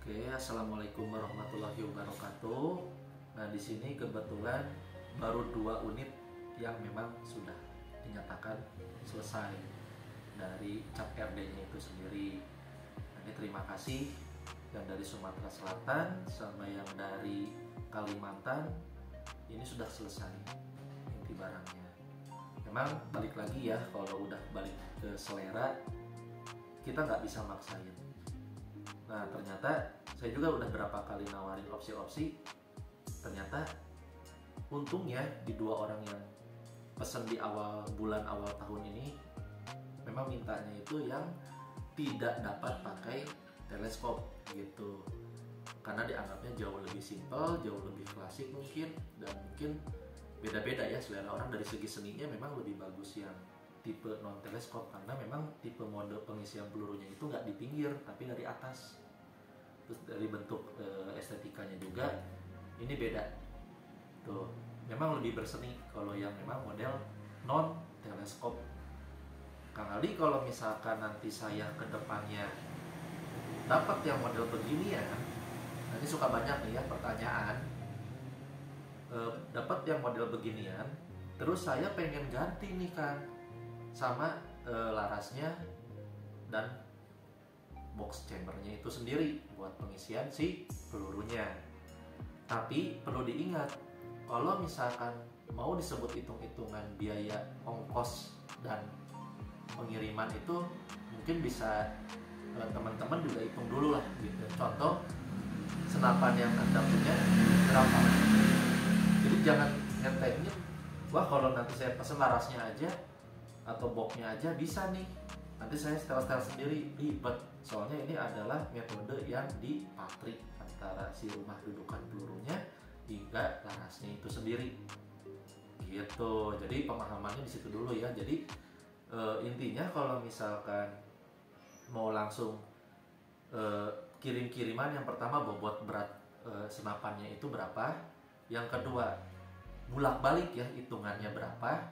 Oke, assalamualaikum warahmatullahi wabarakatuh. Nah, di sini kebetulan baru 2 unit yang memang sudah dinyatakan selesai dari cap RD-nya itu sendiri. Nah, ini terima kasih yang dari Sumatera Selatan sama yang dari Kalimantan ini sudah selesai inti barangnya. Memang balik lagi ya, kalau udah balik ke selera kita nggak bisa maksain. Nah, ternyata saya juga udah berapa kali nawarin opsi-opsi. Ternyata untungnya di 2 orang yang pesen di bulan awal tahun ini memang mintanya itu yang tidak dapat pakai teleskop gitu. Karena dianggapnya jauh lebih simpel, jauh lebih klasik mungkin, dan mungkin beda-beda ya selera orang. Dari segi seninya memang lebih bagus yang tipe non teleskop, karena memang tipe mode pengisian pelurunya itu nggak di pinggir tapi dari atas. Terus dari bentuk estetikanya juga ini beda tuh, memang lebih berseni kalau yang memang model non teleskop. Kang Aldi, kalau misalkan nanti saya ke depannya dapat yang model begini ya, nanti suka banyak nih ya pertanyaan, dapat yang model beginian terus saya pengen ganti nih kan sama larasnya dan box chambernya itu sendiri buat pengisian si pelurunya. Tapi perlu diingat, kalau misalkan mau disebut hitung-hitungan biaya ongkos dan pengiriman itu mungkin bisa teman-teman juga hitung dulu lah gitu. Contoh, senapan yang Anda punya berapa? Jadi jangan ngentengin, wah kalau nanti saya pesen larasnya aja atau boxnya aja bisa nih, nanti saya setel-setel sendiri, ribet. Soalnya ini adalah metode yang di pabrik antara si rumah dudukan pelurunya hingga larasnya itu sendiri gitu. Jadi pemahamannya di situ dulu ya. Jadi intinya kalau misalkan mau langsung kirim-kiriman, yang pertama bobot berat senapannya itu berapa, yang kedua bolak-balik ya hitungannya berapa,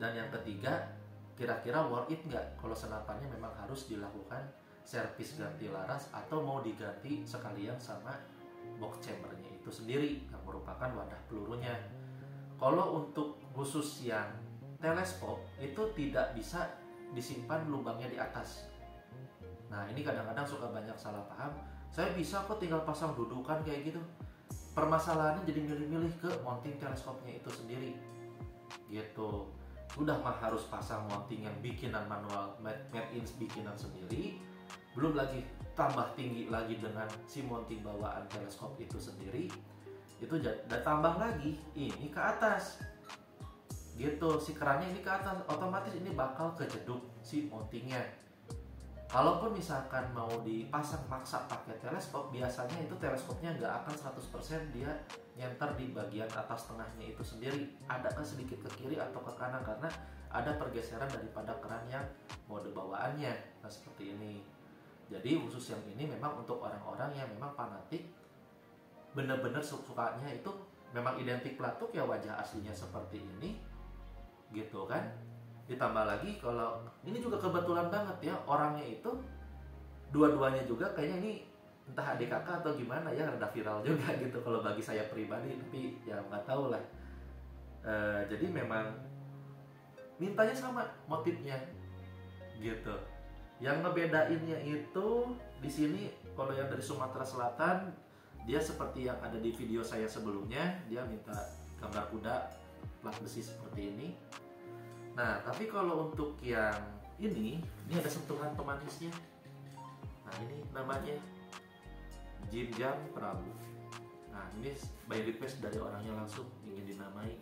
dan yang ketiga kira-kira worth it nggak kalau senapannya memang harus dilakukan servis ganti laras atau mau diganti sekalian sama box chambernya itu sendiri yang merupakan wadah pelurunya. Kalau untuk khusus yang teleskop itu tidak bisa disimpan lubangnya di atas. Nah, ini kadang-kadang suka banyak salah paham, saya bisa kok tinggal pasang dudukan kayak gitu. Permasalahannya jadi milih-milih ke mounting teleskopnya itu sendiri gitu. Udah mah harus pasang mounting yang bikinan manual, made in bikinan sendiri, belum lagi tambah tinggi lagi dengan si mounting bawaan teleskop itu sendiri, itu dan tambah lagi ini ke atas gitu, si kerannya ini ke atas, otomatis ini bakal kejeduk si mountingnya. Kalaupun misalkan mau dipasang maksa pakai teleskop, biasanya itu teleskopnya nggak akan 100% dia nyenter di bagian atas tengahnya itu sendiri. Adakah sedikit ke kiri atau ke kanan karena ada pergeseran daripada keran yang mode bawaannya. Nah, seperti ini. Jadi khusus yang ini memang untuk orang-orang yang memang fanatik, bener-bener sukanya itu memang identik pelatuk ya wajah aslinya seperti ini gitu kan. Ditambah lagi kalau ini juga kebetulan banget ya, orangnya itu dua-duanya juga kayaknya ini entah adik kakak atau gimana ya, rada viral juga gitu kalau bagi saya pribadi, tapi ya nggak tahu lah. Jadi memang mintanya sama motifnya gitu. Yang ngebedainnya itu di sini kalau yang dari Sumatera Selatan dia seperti yang ada di video saya sebelumnya, dia minta gambar kuda plat besi seperti ini. Nah, tapi kalau untuk yang ini ada sentuhan pemanisnya. Nah, ini namanya Jinjang Prabu. Nah, ini by request dari orangnya langsung ingin dinamai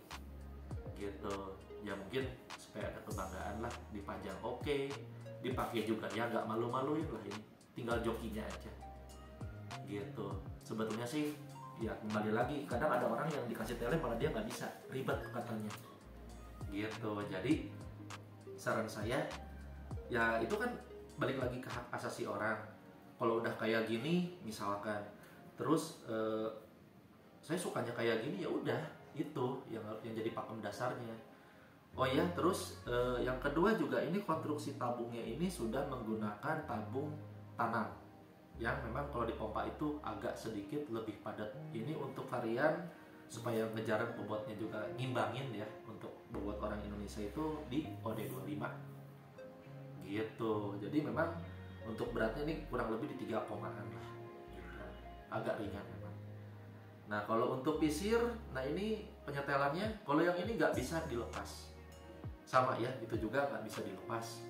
gitu. Ya mungkin supaya ada kebanggaan lah, dipajang oke, dipakai juga ya nggak malu-maluin lah, ini tinggal jokinya aja gitu. Sebetulnya sih ya kembali lagi, kadang ada orang yang dikasih tele malah dia nggak bisa, ribet katanya gitu. Jadi saran saya ya itu kan balik lagi ke hak asasi orang. Kalau udah kayak gini misalkan terus saya sukanya kayak gini, ya udah itu yang jadi pakem dasarnya. Oh ya, terus yang kedua juga ini konstruksi tabungnya ini sudah menggunakan tabung tanam yang memang kalau dipompa itu agak sedikit lebih padat. Ini untuk varian supaya ngejaran bobotnya juga ngimbangin ya, untuk bobot orang Indonesia itu di OD25 gitu. Jadi memang untuk beratnya ini kurang lebih di 3 komaan lah gitu. Agak ringan memang. Nah kalau untuk pisir, nah ini penyetelannya, kalau yang ini nggak bisa dilepas, sama ya, itu juga nggak bisa dilepas.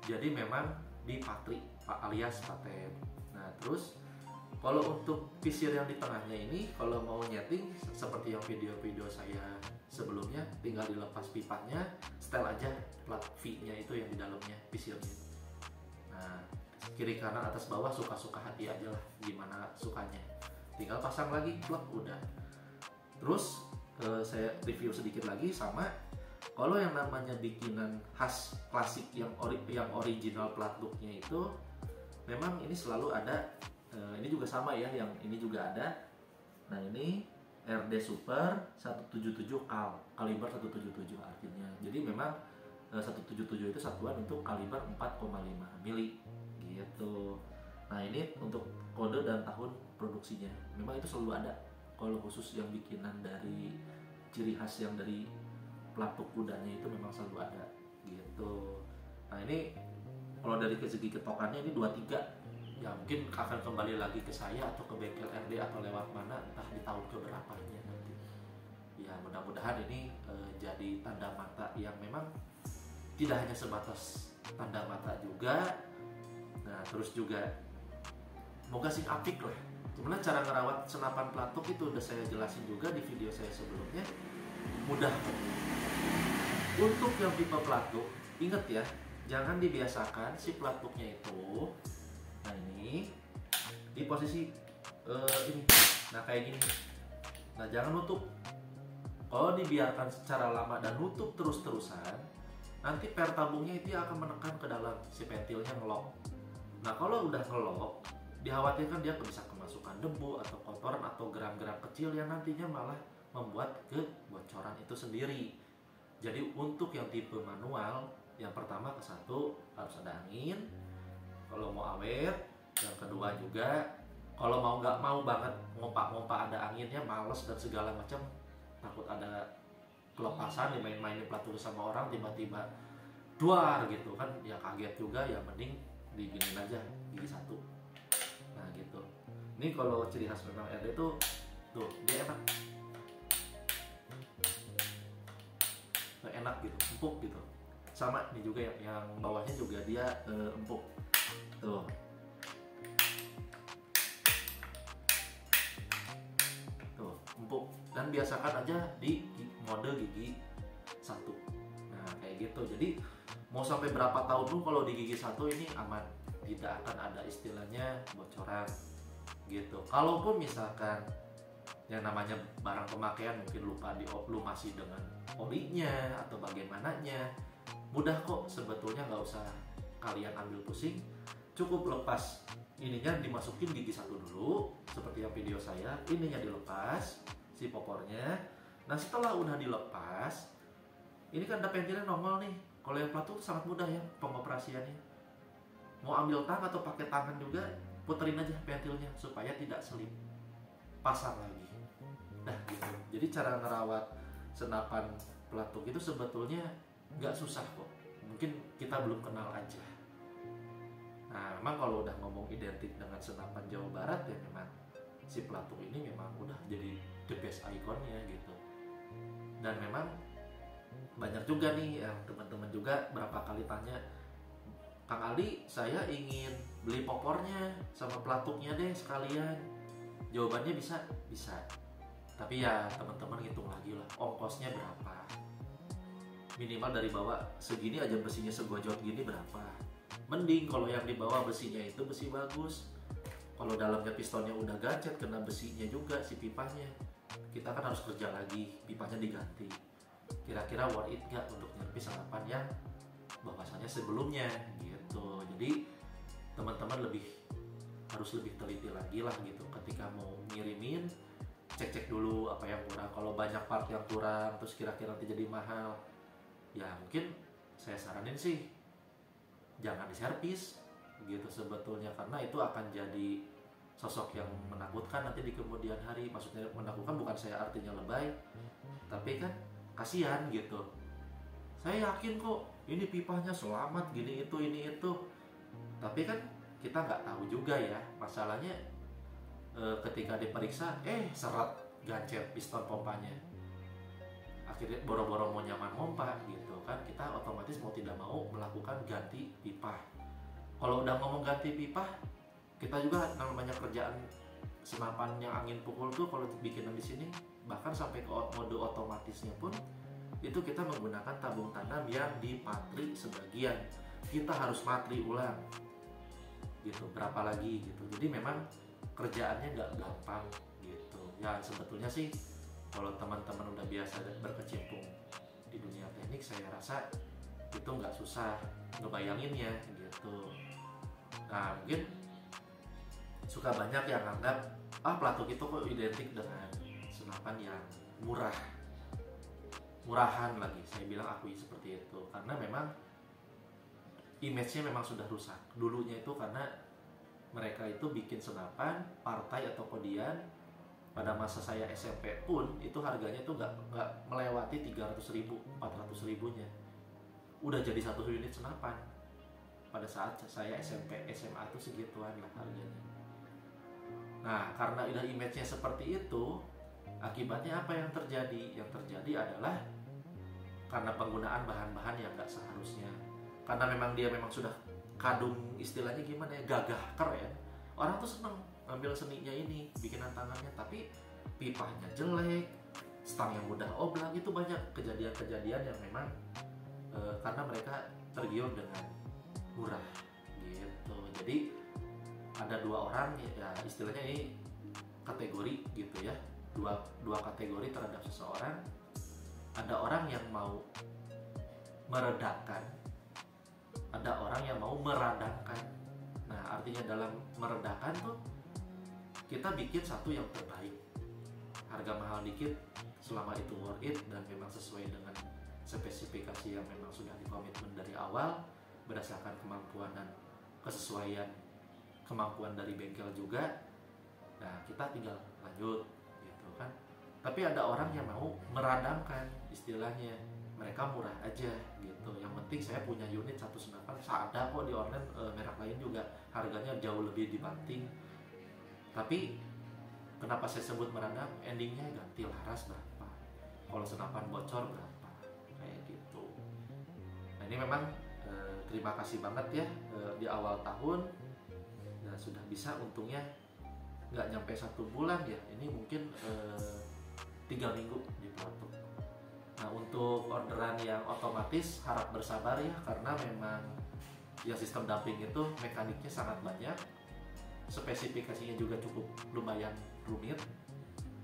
Jadi memang di patri alias paten. Nah terus kalau untuk pisir yang di tengahnya ini, kalau mau nyeting seperti yang video-video saya sebelumnya, tinggal dilepas pipanya, setel aja plat V-nya itu yang di dalamnya pisirnya. Nah kiri kanan atas bawah suka-suka hati aja lah, gimana sukanya. Tinggal pasang lagi, plug, udah. Terus saya review sedikit lagi sama. Kalau yang namanya bikinan khas klasik yang original platbooknya itu, memang ini selalu ada. Ini juga sama ya, yang ini juga ada. Nah ini RD Super 177 kaliber 177 artinya. Jadi memang 177 itu satuan untuk kaliber 4,5 mili gitu. Nah ini untuk kode dan tahun produksinya, memang itu selalu ada. Kalau khusus yang bikinan dari ciri khas yang dari pelatuk kudanya itu memang selalu ada gitu. Nah ini kalau dari segi ketokannya ini 23 ya, mungkin akan kembali lagi ke saya atau ke bengkel RD atau lewat mana, entah di tahun keberapanya nanti ya. Mudah-mudahan ini jadi tanda mata yang memang tidak hanya sebatas tanda mata juga. Nah terus juga moga sing apik lah. Gimana cara ngerawat senapan pelatuk itu udah saya jelasin juga di video saya sebelumnya. Mudah. Untuk yang tipe pelatuk, inget ya, jangan dibiasakan si pelatuknya itu, nah ini di posisi ini, nah kayak gini. Nah jangan nutup. Kalau dibiarkan secara lama dan nutup terus-terusan, nanti per tabungnya itu akan menekan ke dalam, si pentilnya ngelok. Nah kalau udah ngelok, dikhawatirkan dia bisa kemasukan debu atau kotoran atau geram-geram kecil yang nantinya malah membuat kebocoran itu sendiri. Jadi untuk yang tipe manual, yang pertama ke satu harus ada angin. Kalau mau awet, yang kedua juga kalau nggak mau banget ngompa-ngompa ada anginnya, males dan segala macam, takut ada kelepasan dimain-mainin pelatuk sama orang tiba-tiba duar gitu kan, ya kaget juga, ya mending diginin aja gigi satu. Nah gitu. Ini kalau ciri khas memang RD tuh dia enak gitu, empuk gitu. Sama ini juga yang bawahnya juga dia empuk tuh. Tuh empuk, dan biasakan aja di mode gigi satu. Nah kayak gitu. Jadi mau sampai berapa tahun pun kalau di gigi satu ini aman, tidak akan ada istilahnya bocoran gitu. Kalaupun misalkan yang namanya barang pemakaian mungkin lupa diolumasi dengan olinya atau bagaimananya, mudah kok sebetulnya, nggak usah kalian ambil pusing. Cukup lepas ininya, dimasukin gigi satu dulu seperti yang video saya, ininya dilepas si popornya. Nah setelah udah dilepas, ini kan ada pentilnya nongol nih. Kalau yang pelatuk itu sangat mudah ya pengoperasiannya. Mau ambil tang atau pakai tangan juga, puterin aja pentilnya supaya tidak selip, pasang lagi. Nah gitu. Jadi cara ngerawat senapan pelatuk itu sebetulnya nggak susah kok. Mungkin kita belum kenal aja. Nah memang kalau udah ngomong identik dengan senapan Jawa Barat ya, memang si pelatuk ini memang udah jadi the best ikonnya gitu. Dan memang banyak juga nih yang teman-teman juga berapa kali tanya, Kang Aldi, saya ingin beli popornya sama pelatuknya deh sekalian. Jawabannya bisa. Tapi ya teman-teman hitung lagi lah, ongkosnya berapa. Minimal dari bawah segini aja besinya segojot gini berapa. Mending kalau yang di bawah besinya itu besi bagus. Kalau dalamnya pistonnya udah gancet, kena besinya juga si pipanya, kita kan harus kerja lagi, pipanya diganti. Kira-kira worth it gak untuk nyerpis senapan yang bahwasannya sebelumnya gitu. Jadi teman-teman harus lebih teliti lagi lah gitu ketika mau ngirimin. Cek dulu apa yang kurang. Kalau banyak part yang kurang terus kira-kira nanti jadi mahal, ya mungkin saya saranin sih jangan diservis gitu sebetulnya, karena itu akan jadi sosok yang menakutkan nanti di kemudian hari. Maksudnya menakutkan bukan saya artinya lebay, tapi kan kasihan gitu. Saya yakin kok ini pipanya selamat gini itu ini itu, tapi kan kita nggak tahu juga ya. Masalahnya ketika diperiksa seret gancet piston pompanya, akhirnya boro-boro mau nyaman pompa gitu kan, kita otomatis mau tidak mau melakukan ganti pipa. Kalau udah ngomong ganti pipa, kita juga namanya kerjaan senapan yang angin pukul tuh kalau bikinan di sini bahkan sampai ke mode otomatisnya pun itu kita menggunakan tabung tanam yang dipatri sebagian. Kita harus matri ulang gitu, berapa lagi gitu. Jadi memang kerjaannya nggak gampang gitu. Ya sebetulnya sih kalau teman-teman udah biasa berkecimpung di dunia teknik, saya rasa itu nggak susah ngebayanginnya gitu. Nah mungkin suka banyak yang anggap pelatuk itu kok identik dengan senapan yang murahan lagi. Saya bilang akui seperti itu karena memang image-nya memang sudah rusak. Dulunya itu karena mereka itu bikin senapan partai atau kodian. Pada masa saya SMP pun itu harganya tuh nggak melewati 300.000, 400.000-nya. Udah jadi satu unit senapan. Pada saat saya SMP, SMA tuh segituan lah harganya. Nah, karena udah image-nya seperti itu, akibatnya apa yang terjadi? Yang terjadi adalah karena penggunaan bahan-bahan yang nggak seharusnya. Karena memang dia memang sudah kadung, istilahnya gimana ya, gagah, keren. Orang tuh seneng ambil seninya ini, bikinan tangannya, tapi pipanya jelek, stang yang mudah oblak. Itu banyak kejadian-kejadian yang memang karena mereka tergiur dengan murah gitu. Jadi ada dua orang ya, istilahnya ini kategori gitu ya, dua kategori terhadap seseorang. Ada orang yang mau meredakan, ada orang yang mau meradangkan. Nah artinya dalam meredakan tuh kita bikin satu yang terbaik, harga mahal dikit selama itu worth it dan memang sesuai dengan spesifikasi yang memang sudah dikomitmen dari awal berdasarkan kemampuan dan kesesuaian kemampuan dari bengkel juga. Nah kita tinggal lanjut gitu kan. Tapi ada orang yang mau meradangkan, istilahnya mereka murah aja gitu. Yang penting saya punya unit satu senapan, ada kok di online merek lain juga harganya jauh lebih dibanting. Tapi kenapa saya sebut meradang? Endingnya ganti laras berapa, kalau senapan bocor berapa, kayak gitu. Nah ini memang terima kasih banget ya di awal tahun ya, sudah bisa untungnya nggak nyampe 1 bulan ya, ini mungkin 3 minggu di pelatuk. Nah untuk orderan yang otomatis harap bersabar ya, karena memang ya sistem dumping itu mekaniknya sangat banyak, spesifikasinya juga cukup lumayan rumit,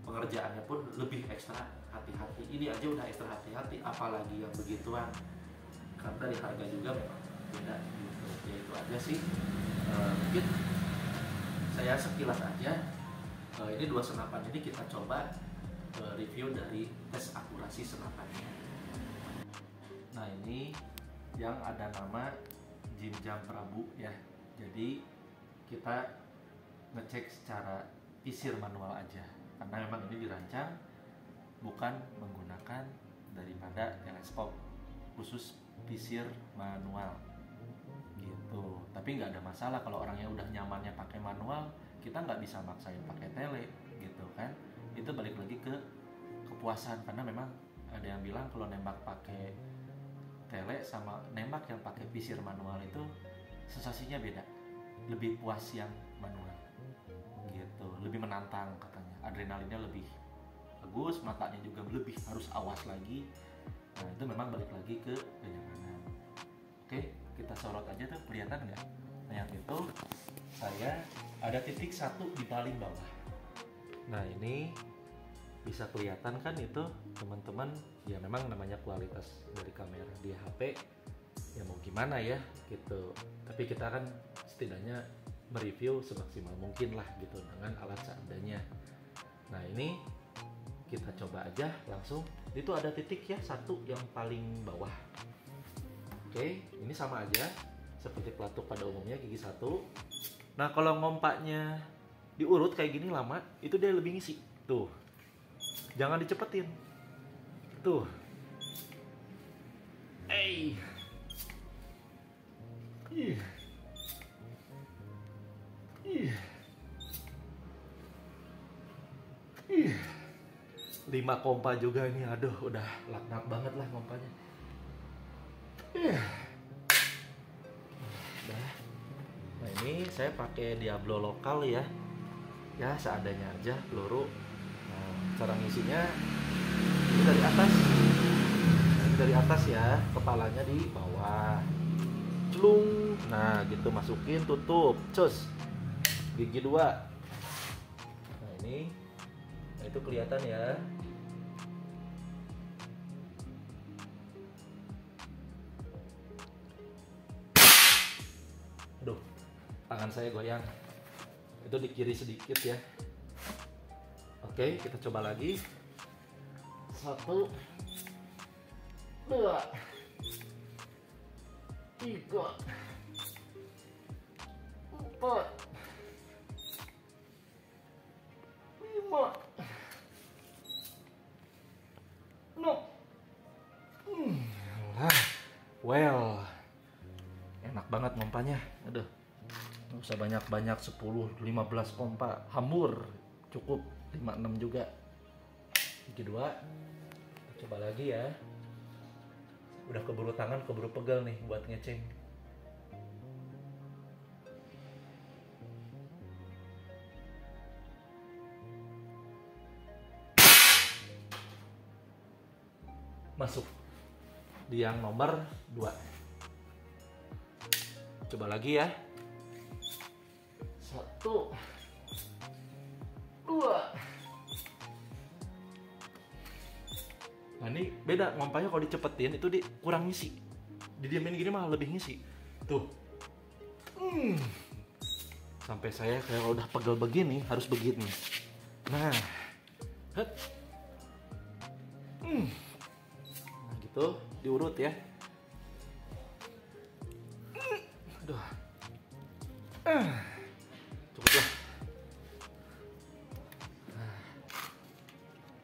pengerjaannya pun lebih ekstra hati-hati. Ini aja udah ekstra hati-hati, apalagi yang begituan, karena dari harga juga memang beda gitu. Ya itu aja sih. Mungkin saya sekilas aja, ini 2 senapan ini kita coba review dari tes akurasi senapannya. Nah ini yang ada nama Jinjam Prabu ya, jadi kita ngecek secara pisir manual aja, karena memang ini dirancang bukan menggunakan daripada teleskop, khusus pisir manual gitu. Tapi nggak ada masalah kalau orangnya udah nyamannya pakai manual, kita nggak bisa maksain pakai tele gitu kan. Itu balik lagi ke kepuasan, karena memang ada yang bilang kalau nembak pakai tele sama nembak yang pakai pisir manual itu sensasinya beda, lebih puas yang manual gitu, lebih menantang katanya, adrenalinnya lebih bagus, matanya juga lebih harus awas lagi. Nah itu memang balik lagi ke kenyamanan. Oke, kita sorot aja tuh, kelihatan nggak? Nah yang itu saya ada titik 1 di paling bawah. Nah ini bisa kelihatan kan itu teman-teman, ya memang namanya kualitas dari kamera di HP ya mau gimana ya gitu, tapi kita kan setidaknya mereview semaksimal mungkin lah gitu dengan alat seadanya. Nah ini kita coba aja langsung, itu ada titik ya 1 yang paling bawah. Oke, ini sama aja seperti pelatuk pada umumnya, gigi 1. Nah kalau ngompaknya diurut kayak gini lama, itu dia lebih ngisi. Tuh, jangan dicepetin. Tuh, ih, 5 kompa juga ini, aduh udah laknat banget lah kompanya. Udah. Nah ini saya pakai Diablo lokal ya, seadanya aja peluru. Nah, cara ngisinya ini dari atas ya, kepalanya di bawah, celung. Nah gitu, masukin, tutup, cus, gigi 2. Nah ini, nah itu kelihatan ya. Aduh, tangan saya goyang. Itu di kiri sedikit ya. Oke, kita coba lagi. 1, 2, 3, 4, 5, 6. Well, enak banget ngompanya. Aduh, nggak usah banyak-banyak, 10-15 kompa hambur, cukup 5-6 juga. Gigi 2. Coba lagi ya. Udah keburu tangan, keburu pegel nih buat ngeceng. Masuk di yang nomor 2. Coba lagi ya. 1, 2. Nah ini beda ngompanya, kalau dicepetin itu kurang ngisi. Didiamin gini malah lebih ngisi. Tuh. Sampai saya kalau udah pegel begini harus begini. Nah. Nah gitu, diurut ya. Aduh. Cukup lah.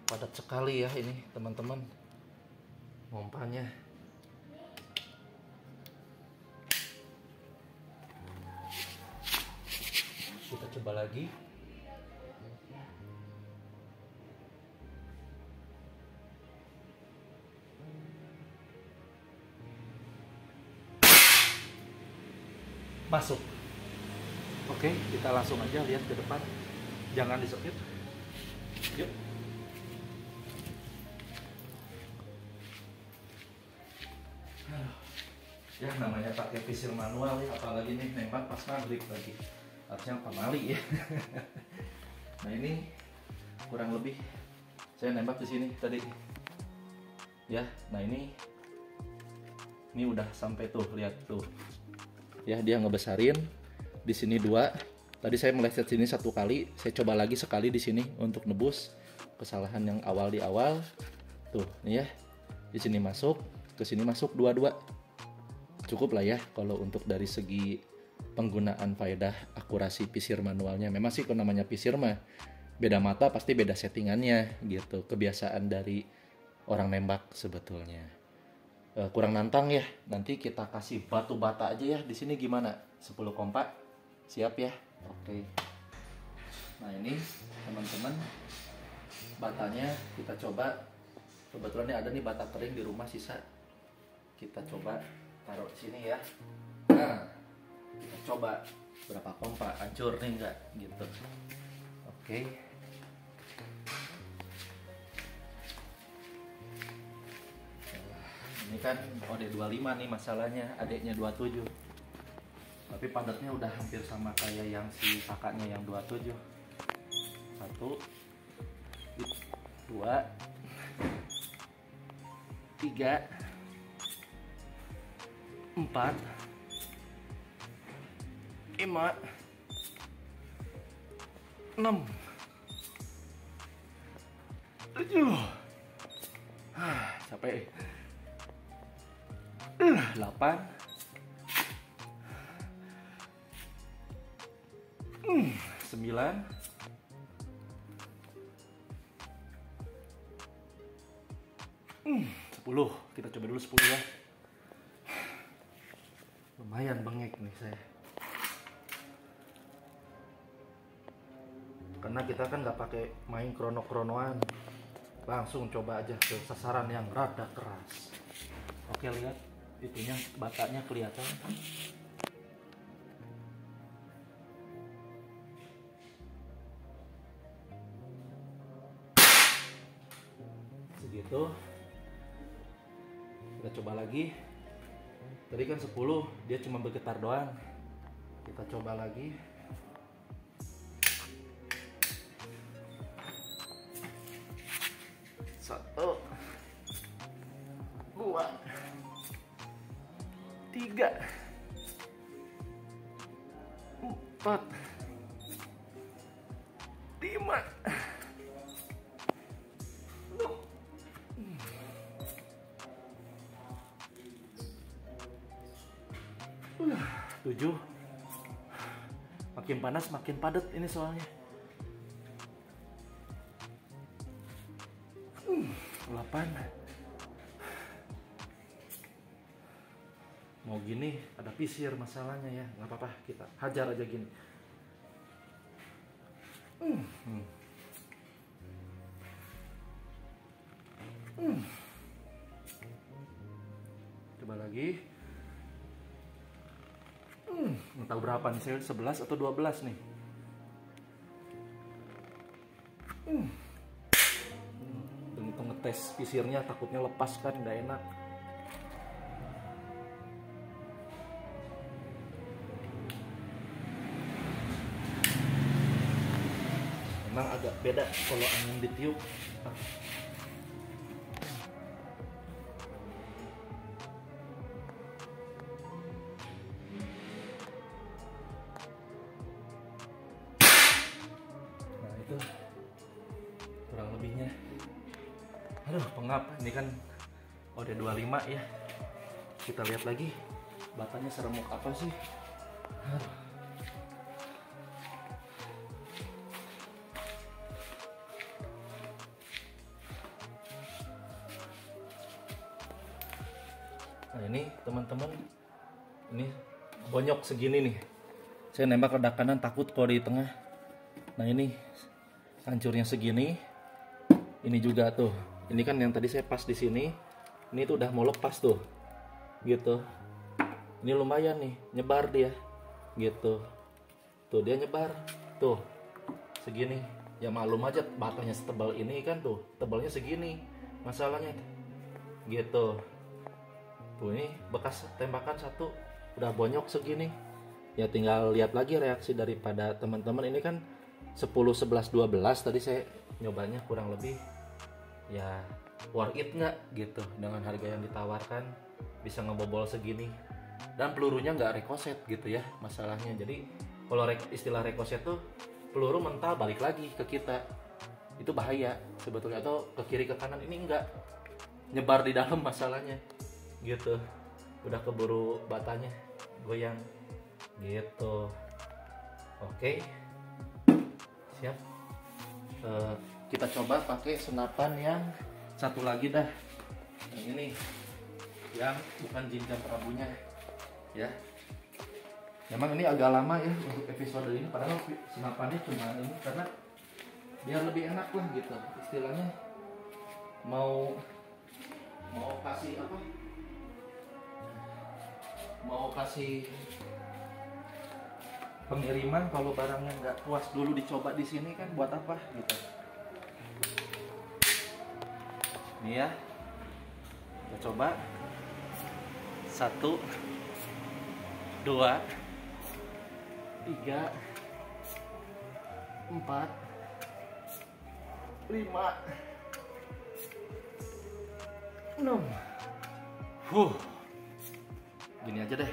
Padat sekali ya ini teman-teman ngompanya. Kita coba lagi. Masuk. Oke, kita langsung aja lihat ke depan. Jangan disekip. Yuk. Ya namanya pakai pisir manual ya, apalagi nih nembak pas maghrib lagi, harusnya pamali ya. Nah ini kurang lebih saya nembak di sini tadi ya. Nah ini udah sampai tuh, lihat tuh ya, dia ngebesarin di sini 2. Tadi saya meleset sini 1 kali, saya coba lagi sekali di sini untuk nebus kesalahan yang di awal tuh nih ya. Di sini masuk, ke sini masuk 2. Cukup lah ya kalau untuk dari segi penggunaan faedah akurasi pisir manualnya. Memang sih kalau namanya pisir mah beda mata pasti beda settingannya gitu, kebiasaan dari orang nembak sebetulnya. Kurang nantang ya. Nanti kita kasih batu bata aja ya di sini, gimana? 10 kompa siap ya. Oke. Nah ini teman-teman, batanya kita coba. Kebetulan ada nih bata kering di rumah sisa, kita coba taruh di sini ya. Nah, kita coba berapa kompa, hancur nih enggak gitu. Oke. Ini kan OD25 nih masalahnya, adiknya 27. Tapi padatnya udah hampir sama kayak yang si kakaknya yang 27. 1, 2, 3, 4, 5, 6, 7, capek, 8, 9, 10. Kita coba dulu 10 ya. Lumayan bengek nih saya. Karena kita kan nggak pakai main krono-kronoan. Langsung coba aja ke sasaran yang rada keras. Oke, lihat itunya, batanya kelihatan. Segitu. Kita coba lagi. Tadi kan 10, dia cuma bergetar doang. Kita coba lagi. Satu, 2, 3, 4, 5, 7. Makin panas makin padat ini soalnya. 8. Mau gini ada pisir masalahnya ya, nggak apa-apa, kita hajar aja gini. Coba lagi. Nggak tahu berapa nih, saya 11 atau 12 nih. Itu ngetes pisirnya, takutnya lepas kan, nggak enak. Memang agak beda kalau angin ditiup. Nah itu kurang lebihnya. Aduh, pengap. Ini kan udah 25 ya. Kita lihat lagi batanya seremuk apa sih. Nah ini teman-teman, ini bonyok segini nih. Saya nembak redak kanan, takut kalau di tengah. Nah ini hancurnya segini. Ini juga tuh. Ini kan yang tadi saya pas di sini. Ini tuh udah mau lepas tuh. Gitu. Ini lumayan nih, nyebar dia. Gitu. Tuh dia nyebar. Tuh. Segini. Ya maklum aja batanya setebal ini kan tuh. Tebalnya segini. Masalahnya. Gitu. Tuh ini bekas tembakan satu udah bonyok segini. Ya tinggal lihat lagi reaksi daripada teman-teman. Ini kan 10, 11, 12 tadi saya nyobanya kurang lebih. Ya worth it nggak gitu dengan harga yang ditawarkan, bisa ngebobol segini dan pelurunya nggak rekoset gitu ya masalahnya. Jadi kalau istilah rekoset tuh peluru mental balik lagi ke kita, itu bahaya sebetulnya. Atau ke kiri ke kanan, ini enggak, nyebar di dalam masalahnya gitu. Udah keburu batanya goyang gitu. Oke, siap. Kita coba pakai senapan yang satu lagi dah, yang ini, yang bukan jinjang perabunya ya. Memang ini agak lama ya untuk episode ini, padahal senapannya cuma ini karena biar lebih enak lah gitu istilahnya. Mau kasih apa, mau kasih pengiriman, kalau barangnya nggak puas dulu dicoba di sini kan buat apa gitu. Ini ya, kita coba 1, 2, 3, 4, 5, 6. Gini aja deh.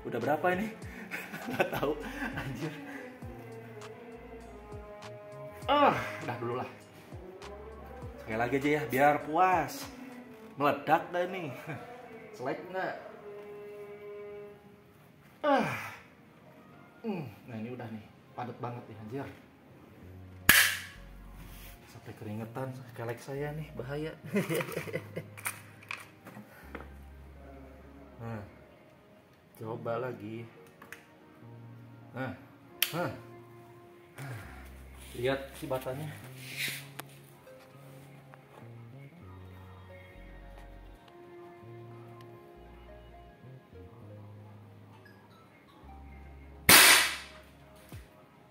Udah berapa ini? Nggak tahu, anjir. Udah dulu lah. Sekali lagi aja ya, biar puas. Meledak dah nih. Selek nggak? Nah ini udah nih, padat banget nih anjir. Sampai keringetan, kelek saya nih, bahaya. Nah, coba lagi. Lihat si batanya.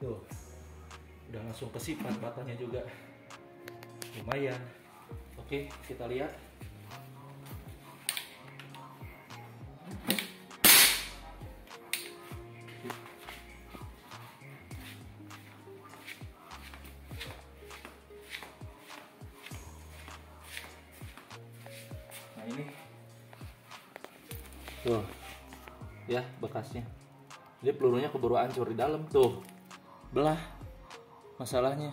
Tuh, udah langsung kesipat batanya juga. Lumayan. Oke, kita lihat. Nah ini tuh ya bekasnya. Jadi pelurunya keburu hancur di dalam tuh. Belah masalahnya.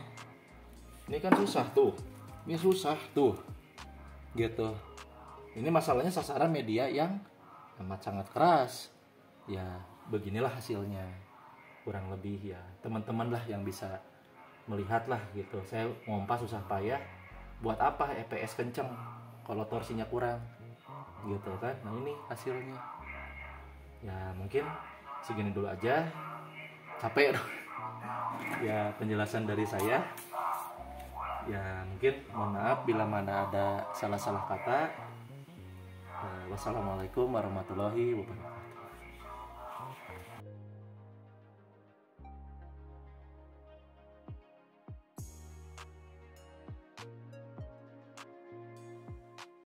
Ini kan susah tuh. Ini susah tuh. Gitu. Ini masalahnya sasaran media yang amat sangat keras. Ya, beginilah hasilnya. Kurang lebih ya. Teman-teman lah yang bisa melihat lah gitu. Saya ngompas susah payah. Buat apa EPS kenceng kalau torsinya kurang? Gitu kan. Nah, ini hasilnya. Ya, mungkin segini dulu aja. Capek dong. Ya, penjelasan dari saya. Ya, mungkin mohon maaf bila mana ada salah-salah kata. Wassalamualaikum warahmatullahi wabarakatuh.